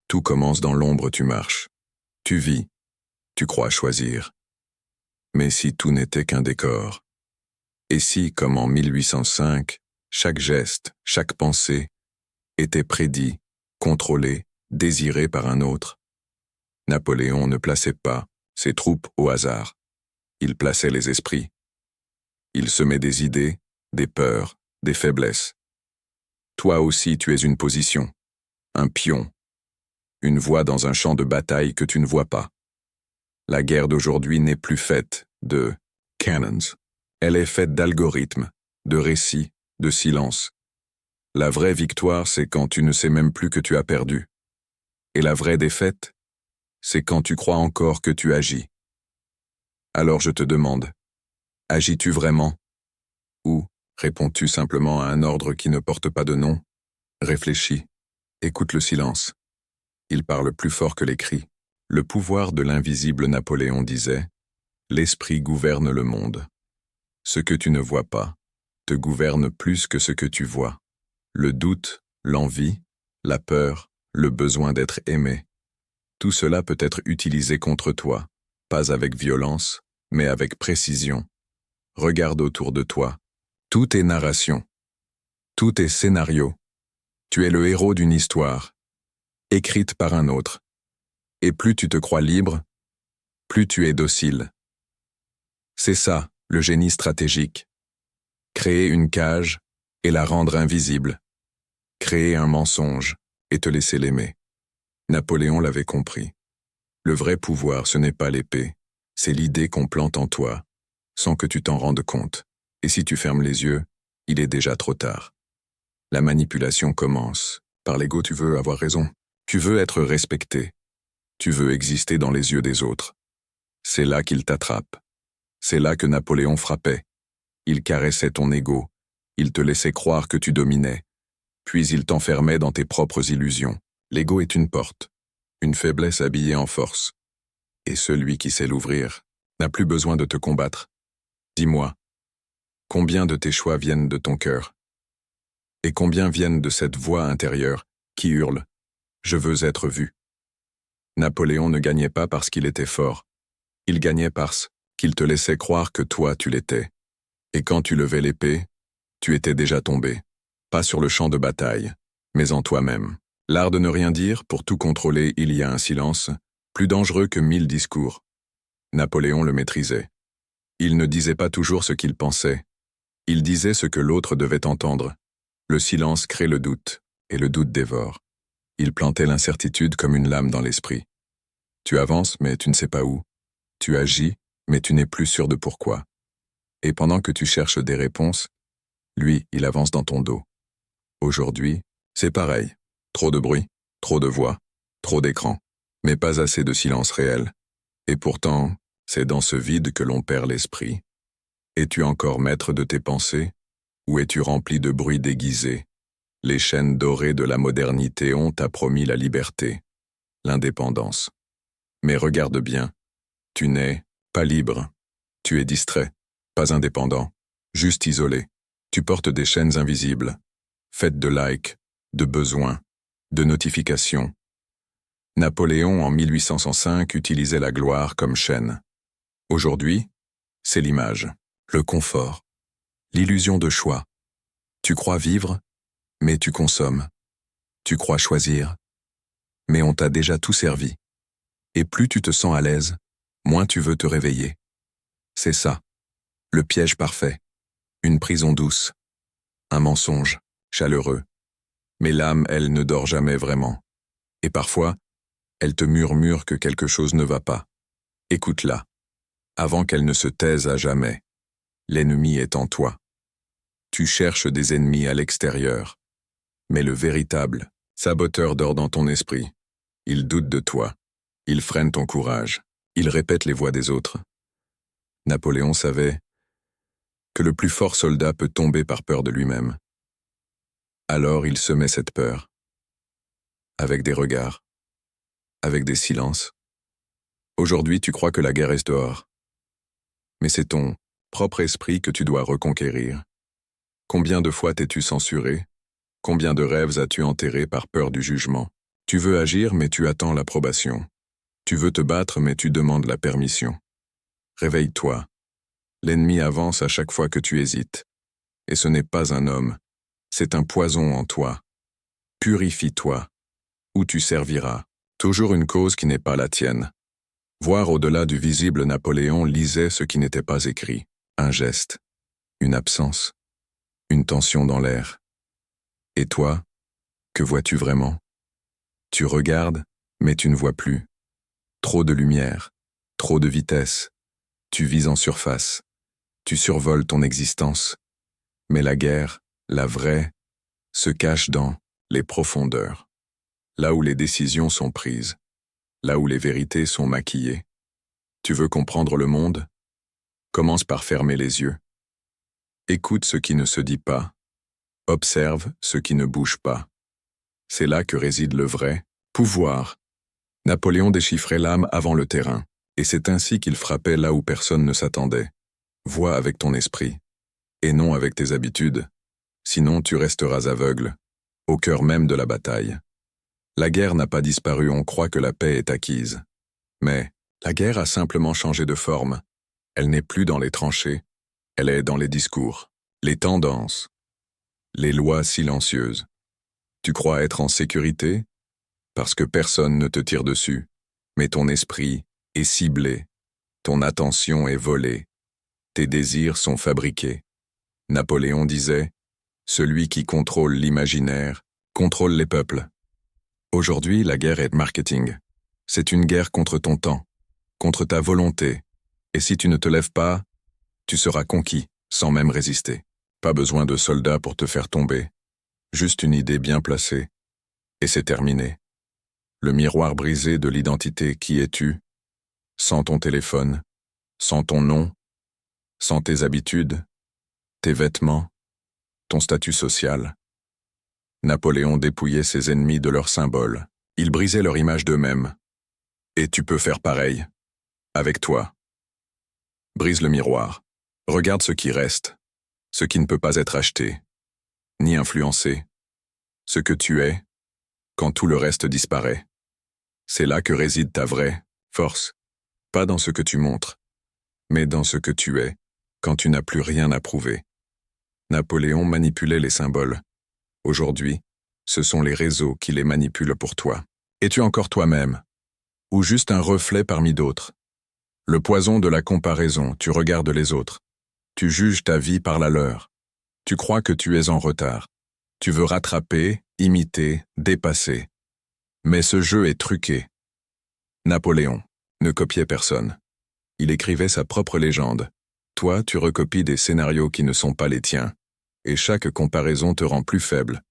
Tout commence dans l'ombre, tu marches. Tu vis, tu crois choisir. Mais si tout n'était qu'un décor? Et si, comme en 1805, chaque geste, chaque pensée était prédit, contrôlé, désiré par un autre? Napoléon ne plaçait pas ses troupes au hasard. Il plaçait les esprits. Il semait des idées, des peurs, des faiblesses. Toi aussi tu es une position, un pion, une voix dans un champ de bataille que tu ne vois pas. La guerre d'aujourd'hui n'est plus faite de cannons. Elle est faite d'algorithmes, de récits, de silence. La vraie victoire, c'est quand tu ne sais même plus que tu as perdu. Et la vraie défaite, c'est quand tu crois encore que tu agis. Alors je te demande, agis-tu vraiment? Ou réponds-tu simplement à un ordre qui ne porte pas de nom? Réfléchis, écoute le silence. Il parle plus fort que les cris. Le pouvoir de l'invisible Napoléon disait « L'esprit gouverne le monde. Ce que tu ne vois pas te gouverne plus que ce que tu vois. Le doute, l'envie, la peur, le besoin d'être aimé. Tout cela peut être utilisé contre toi, pas avec violence, mais avec précision. Regarde autour de toi. Tout est narration. Tout est scénario. Tu es le héros d'une histoire, écrite par un autre. Et plus tu te crois libre, plus tu es docile. C'est ça, le génie stratégique. Créer une cage et la rendre invisible. Créer un mensonge et te laisser l'aimer. Napoléon l'avait compris. Le vrai pouvoir, ce n'est pas l'épée, c'est l'idée qu'on plante en toi, sans que tu t'en rendes compte. Et si tu fermes les yeux, il est déjà trop tard. La manipulation commence. Par l'ego, tu veux avoir raison. Tu veux être respecté. Tu veux exister dans les yeux des autres. C'est là qu'il t'attrape. C'est là que Napoléon frappait. Il caressait ton ego. Il te laissait croire que tu dominais. Puis il t'enfermait dans tes propres illusions. L'ego est une porte, une faiblesse habillée en force. Et celui qui sait l'ouvrir n'a plus besoin de te combattre. Dis-moi, combien de tes choix viennent de ton cœur? Et combien viennent de cette voix intérieure qui hurle « Je veux être vu ». Napoléon ne gagnait pas parce qu'il était fort. Il gagnait parce qu'il te laissait croire que toi tu l'étais. Et quand tu levais l'épée, tu étais déjà tombé. Pas sur le champ de bataille, mais en toi-même. L'art de ne rien dire, pour tout contrôler, il y a un silence, plus dangereux que 1000 discours. Napoléon le maîtrisait. Il ne disait pas toujours ce qu'il pensait. Il disait ce que l'autre devait entendre. Le silence crée le doute, et le doute dévore. Il plantait l'incertitude comme une lame dans l'esprit. Tu avances, mais tu ne sais pas où. Tu agis, mais tu n'es plus sûr de pourquoi. Et pendant que tu cherches des réponses, lui, il avance dans ton dos. Aujourd'hui, c'est pareil. Trop de bruit, trop de voix, trop d'écran, mais pas assez de silence réel. Et pourtant, c'est dans ce vide que l'on perd l'esprit. Es-tu encore maître de tes pensées, ou es-tu rempli de bruit déguisé? Les chaînes dorées de la modernité ont promis la liberté, l'indépendance. Mais regarde bien, tu n'es pas libre. Tu es distrait, pas indépendant, juste isolé. Tu portes des chaînes invisibles, faites de likes, de besoins, de notifications. Napoléon, en 1805, utilisait la gloire comme chaîne. Aujourd'hui, c'est l'image, le confort, l'illusion de choix. Tu crois vivre, mais tu consommes. Tu crois choisir, mais on t'a déjà tout servi. Et plus tu te sens à l'aise, moins tu veux te réveiller. C'est ça, le piège parfait, une prison douce, un mensonge, chaleureux. Mais l'âme, elle, ne dort jamais vraiment. Et parfois, elle te murmure que quelque chose ne va pas. Écoute-la, avant qu'elle ne se taise à jamais. L'ennemi est en toi. Tu cherches des ennemis à l'extérieur. Mais le véritable saboteur dort dans ton esprit. Il doute de toi. Il freine ton courage. Il répète les voix des autres. Napoléon savait que le plus fort soldat peut tomber par peur de lui-même. Alors il semait cette peur, avec des regards, avec des silences. Aujourd'hui, tu crois que la guerre est dehors. Mais c'est ton propre esprit que tu dois reconquérir. Combien de fois t'es-tu censuré? Combien de rêves as-tu enterrés par peur du jugement? Tu veux agir, mais tu attends l'approbation. Tu veux te battre, mais tu demandes la permission. Réveille-toi. L'ennemi avance à chaque fois que tu hésites. Et ce n'est pas un homme, c'est un poison en toi. Purifie-toi, ou tu serviras. Toujours une cause qui n'est pas la tienne. Voir au-delà du visible, Napoléon lisait ce qui n'était pas écrit. Un geste, une absence, une tension dans l'air. Et toi, que vois-tu vraiment? Tu regardes, mais tu ne vois plus. Trop de lumière, trop de vitesse. Tu vis en surface. Tu survoles ton existence. Mais la guerre, la vraie, se cache dans les profondeurs. Là où les décisions sont prises. Là où les vérités sont maquillées. Tu veux comprendre le monde? Commence par fermer les yeux. Écoute ce qui ne se dit pas. Observe ce qui ne bouge pas. C'est là que réside le vrai pouvoir. Napoléon déchiffrait l'âme avant le terrain, et c'est ainsi qu'il frappait là où personne ne s'attendait. Vois avec ton esprit, et non avec tes habitudes, sinon tu resteras aveugle, au cœur même de la bataille. La guerre n'a pas disparu, on croit que la paix est acquise. Mais la guerre a simplement changé de forme. Elle n'est plus dans les tranchées, elle est dans les discours, les tendances, les lois silencieuses. Tu crois être en sécurité? Parce que personne ne te tire dessus, mais ton esprit est ciblé, ton attention est volée, tes désirs sont fabriqués. Napoléon disait, « Celui qui contrôle l'imaginaire contrôle les peuples ». Aujourd'hui, la guerre est marketing. C'est une guerre contre ton temps, contre ta volonté, et si tu ne te lèves pas, tu seras conquis, sans même résister. Pas besoin de soldats pour te faire tomber, juste une idée bien placée, et c'est terminé. Le miroir brisé de l'identité qui es-tu, sans ton téléphone, sans ton nom, sans tes habitudes, tes vêtements, ton statut social. Napoléon dépouillait ses ennemis de leurs symboles. Il brisait leur image d'eux-mêmes. Et tu peux faire pareil. Avec toi. Brise le miroir. Regarde ce qui reste. Ce qui ne peut pas être acheté, ni influencé. Ce que tu es, quand tout le reste disparaît. C'est là que réside ta vraie force. Pas dans ce que tu montres, mais dans ce que tu es, quand tu n'as plus rien à prouver. Napoléon manipulait les symboles. Aujourd'hui, ce sont les réseaux qui les manipulent pour toi. Es-tu encore toi-même? Ou juste un reflet parmi d'autres? Le poison de la comparaison, tu regardes les autres. Tu juges ta vie par la leur. Tu crois que tu es en retard. Tu veux rattraper, imiter, dépasser. Mais ce jeu est truqué. Napoléon ne copiait personne. Il écrivait sa propre légende. Toi, tu recopies des scénarios qui ne sont pas les tiens. Et chaque comparaison te rend plus faible,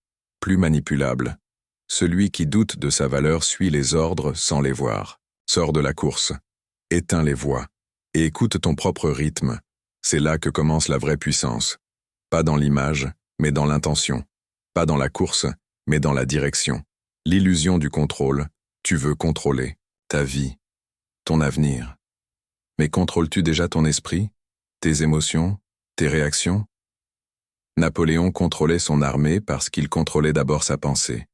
plus manipulable. Celui qui doute de sa valeur suit les ordres sans les voir. Sors de la course. Éteins les voix. Et écoute ton propre rythme. C'est là que commence la vraie puissance. Pas dans l'image, mais dans l'intention. Pas dans la course, mais dans la direction. L'illusion du contrôle, tu veux contrôler ta vie, ton avenir. Mais contrôles-tu déjà ton esprit, tes émotions, tes réactions? Napoléon contrôlait son armée parce qu'il contrôlait d'abord sa pensée.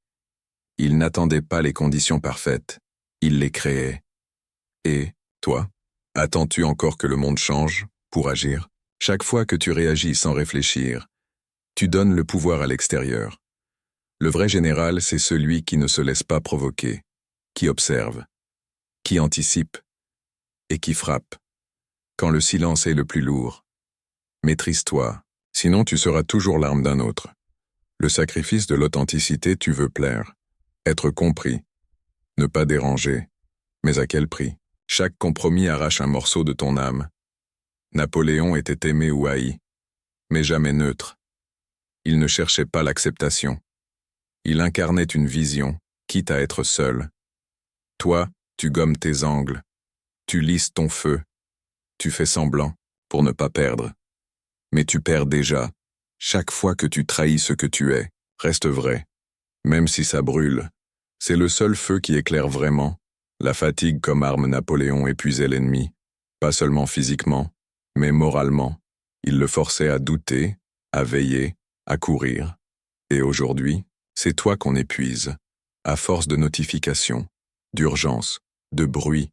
Il n'attendait pas les conditions parfaites, il les créait. Et, toi, attends-tu encore que le monde change pour agir? Chaque fois que tu réagis sans réfléchir, tu donnes le pouvoir à l'extérieur. Le vrai général, c'est celui qui ne se laisse pas provoquer, qui observe, qui anticipe et qui frappe. Quand le silence est le plus lourd, maîtrise-toi, sinon tu seras toujours l'arme d'un autre. Le sacrifice de l'authenticité, tu veux plaire, être compris, ne pas déranger, mais à quel prix? Chaque compromis arrache un morceau de ton âme. Napoléon était aimé ou haï, mais jamais neutre. Il ne cherchait pas l'acceptation. Il incarnait une vision, quitte à être seul. Toi, tu gommes tes angles, tu lisses ton feu, tu fais semblant pour ne pas perdre. Mais tu perds déjà. Chaque fois que tu trahis ce que tu es, reste vrai. Même si ça brûle, c'est le seul feu qui éclaire vraiment. La fatigue comme arme, Napoléon épuisait l'ennemi, pas seulement physiquement, mais moralement. Il le forçait à douter, à veiller, à courir. Et aujourd'hui, c'est toi qu'on épuise. À force de notifications, d'urgences, de bruit,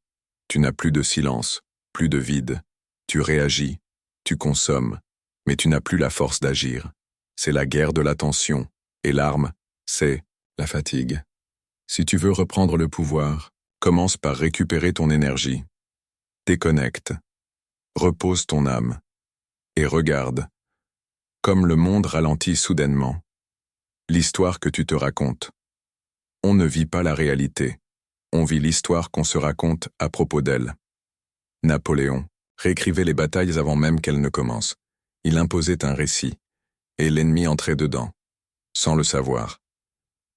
tu n'as plus de silence, plus de vide. Tu réagis, tu consommes, mais tu n'as plus la force d'agir. C'est la guerre de l'attention, et l'arme, c'est la fatigue. Si tu veux reprendre le pouvoir, commence par récupérer ton énergie. Déconnecte, repose ton âme, et regarde, comme le monde ralentit soudainement, l'histoire que tu te racontes. On ne vit pas la réalité, on vit l'histoire qu'on se raconte à propos d'elle. Napoléon réécrivait les batailles avant même qu'elles ne commencent. Il imposait un récit, et l'ennemi entrait dedans, sans le savoir.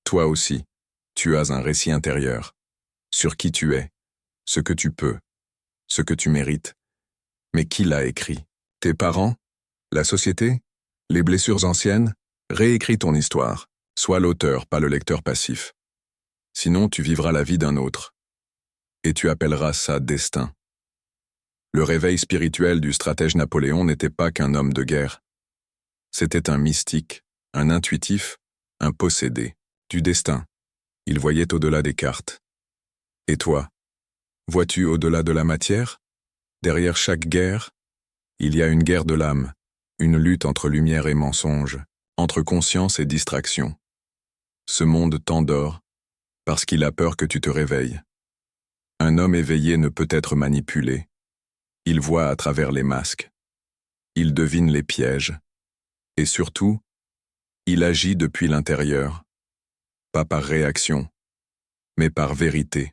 Toi aussi, tu as un récit intérieur, sur qui tu es, ce que tu peux, ce que tu mérites. Mais qui l'a écrit? Tes parents? La société? Les blessures anciennes? Réécris ton histoire. Sois l'auteur, pas le lecteur passif. Sinon, tu vivras la vie d'un autre. Et tu appelleras ça destin. Le réveil spirituel du stratège Napoléon n'était pas qu'un homme de guerre. C'était un mystique, un intuitif, un possédé, du destin. Il voyait au-delà des cartes. Et toi? Vois-tu au-delà de la matière? Derrière chaque guerre, il y a une guerre de l'âme, une lutte entre lumière et mensonge, entre conscience et distraction. Ce monde t'endort parce qu'il a peur que tu te réveilles. Un homme éveillé ne peut être manipulé. Il voit à travers les masques. Il devine les pièges. Et surtout, il agit depuis l'intérieur, pas par réaction, mais par vérité.